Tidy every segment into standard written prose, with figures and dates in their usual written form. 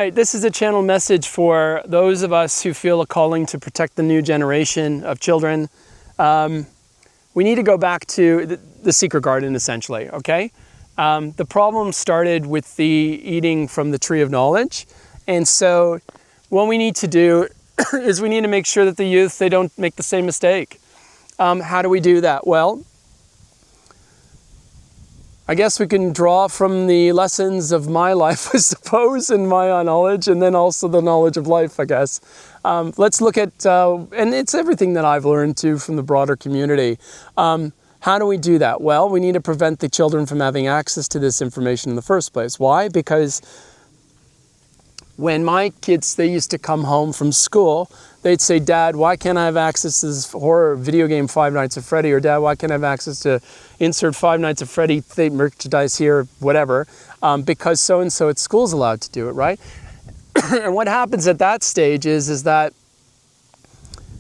Right, this is a channel message for those of us who feel a calling to protect the new generation of children. We need to go back to the secret garden, essentially, okay? The problem started with the eating from the tree of knowledge. And so what we need to do is we need to make sure that the youth, they don't make the same mistake. How do we do that? Well, I guess we can draw from the lessons of my life, I suppose, and my knowledge, and then also the knowledge of life, I guess. Let's look at, and it's everything that I've learned too from the broader community. How do we do that? Well, we need to prevent the children from having access to this information in the first place. Why? Because when my kids, they used to come home from school, they'd say, Dad, why can't I have access to this horror video game Five Nights at Freddy? Or Dad, why can't I have access to insert Five Nights at Freddy merchandise here, whatever, because so-and-so at school's allowed to do it, right? And what happens at that stage is that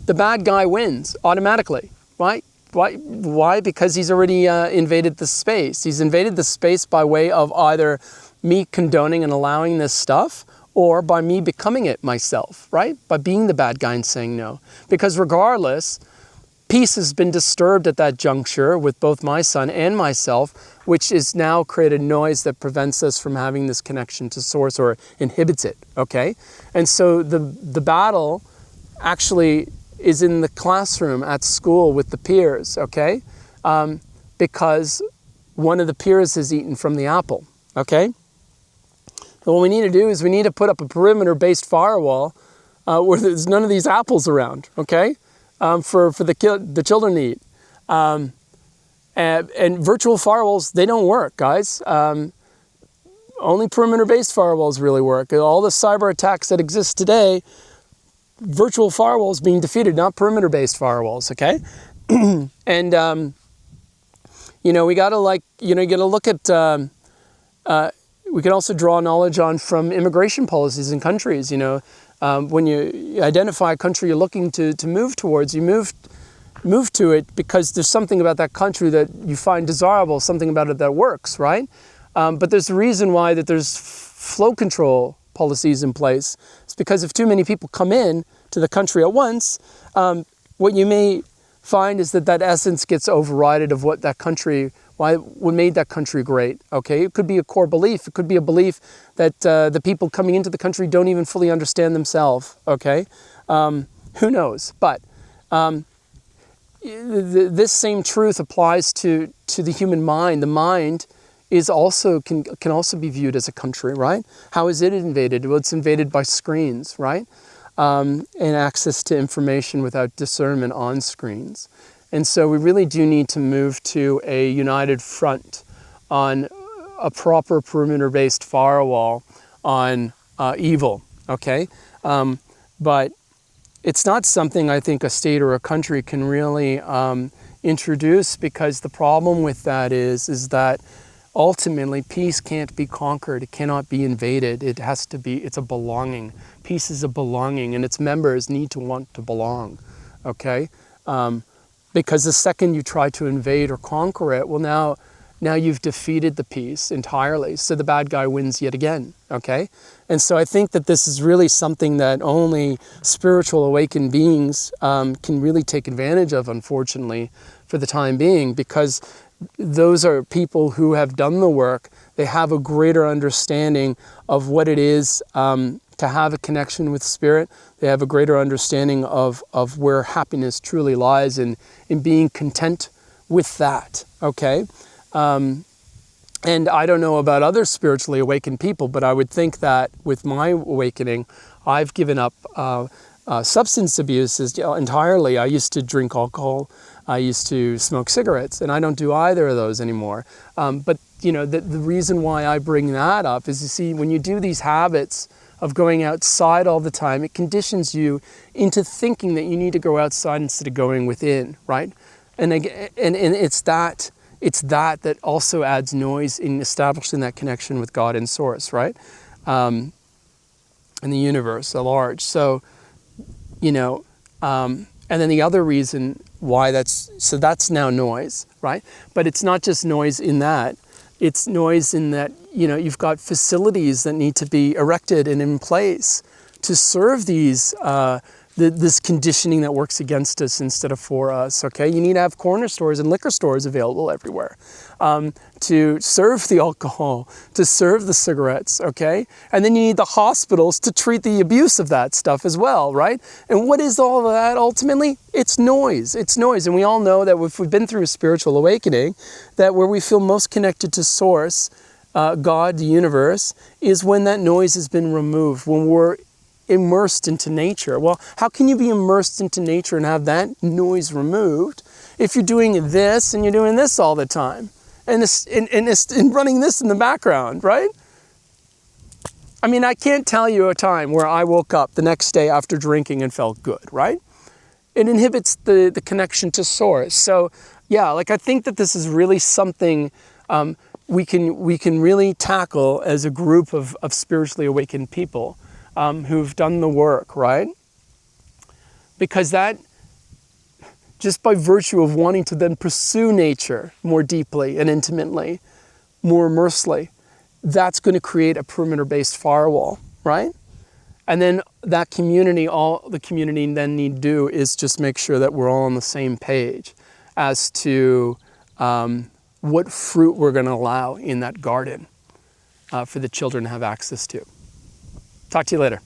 the bad guy wins automatically, right? Why? Because he's already invaded the space. He's invaded the space by way of either me condoning and allowing this stuff, or by me becoming it myself, right? By being the bad guy and saying no. Because regardless, peace has been disturbed at that juncture with both my son and myself, which has now created noise that prevents us from having this connection to source or inhibits it, okay? And so the battle actually is in the classroom at school with the peers, okay? Because one of the peers has eaten from the apple, okay? So what we need to do is we need to put up a perimeter-based firewall where there's none of these apples around, okay? For the children to eat. And virtual firewalls, they don't work, guys. Only perimeter-based firewalls really work. All the cyber attacks that exist today, virtual firewalls being defeated, not perimeter-based firewalls, okay? And, we gotta you gotta look at, we can also draw knowledge on from immigration policies in countries, when you identify a country you're looking to move towards, you move to it because there's something about that country that you find desirable, something about it that works, right? But there's a reason why that there's flow control policies in place. It's because if too many people come in to the country at once, what you may find is that essence gets overridden of what that country, what made that country great, okay? It could be a core belief. It could be a belief that the people coming into the country don't even fully understand themselves, okay? Who knows? But this same truth applies to the human mind. The mind is also can also be viewed as a country, right? How is it invaded? Well, it's invaded by screens, right? And access to information without discernment on screens. And so we really do need to move to a united front on a proper perimeter-based firewall on evil, okay? But it's not something I think a state or a country can really introduce, because the problem with that is that ultimately peace can't be conquered. It cannot be invaded. It has to be, it's a belonging. Peace is a belonging, and its members need to want to belong, okay? Because the second you try to invade or conquer it, well, now you've defeated the peace entirely. So the bad guy wins yet again, okay? And so I think that this is really something that only spiritual awakened beings can really take advantage of, unfortunately, for the time being, because those are people who have done the work. They have a greater understanding of what it is to have a connection with spirit. They have a greater understanding of where happiness truly lies in being content with that, okay? And I don't know about other spiritually awakened people, but I would think that with my awakening, I've given up substance abuse entirely. I used to drink alcohol. I used to smoke cigarettes, and I don't do either of those anymore. But the reason why I bring that up is, you see, when you do these habits of going outside all the time, it conditions you into thinking that you need to go outside instead of going within, right? And it's that also adds noise in establishing that connection with God and Source, right? And the universe at large. So, and then the other reason why that's now noise, right? But it's not just noise in that. It's noise in that you've got facilities that need to be erected and in place to serve these this conditioning that works against us instead of for us, okay? You need to have corner stores and liquor stores available everywhere to serve the alcohol, to serve the cigarettes, okay? And then you need the hospitals to treat the abuse of that stuff as well, right? And what is all of that ultimately? It's noise. It's noise. And we all know that if we've been through a spiritual awakening, that where we feel most connected to Source, God, the universe, is when that noise has been removed, when we're immersed into nature. Well, how can you be immersed into nature and have that noise removed if you're doing this and you're doing this all the time and running this in the background, right? I mean, I can't tell you a time where I woke up the next day after drinking and felt good, right? It inhibits the connection to Source. So yeah, like I think that this is really something we can really tackle as a group of spiritually awakened people. Who've done the work, right? Because that, just by virtue of wanting to then pursue nature more deeply and intimately, more immersely, that's going to create a perimeter-based firewall, right? And then that community, all the community then need to do is just make sure that we're all on the same page as to what fruit we're going to allow in that garden for the children to have access to. Talk to you later.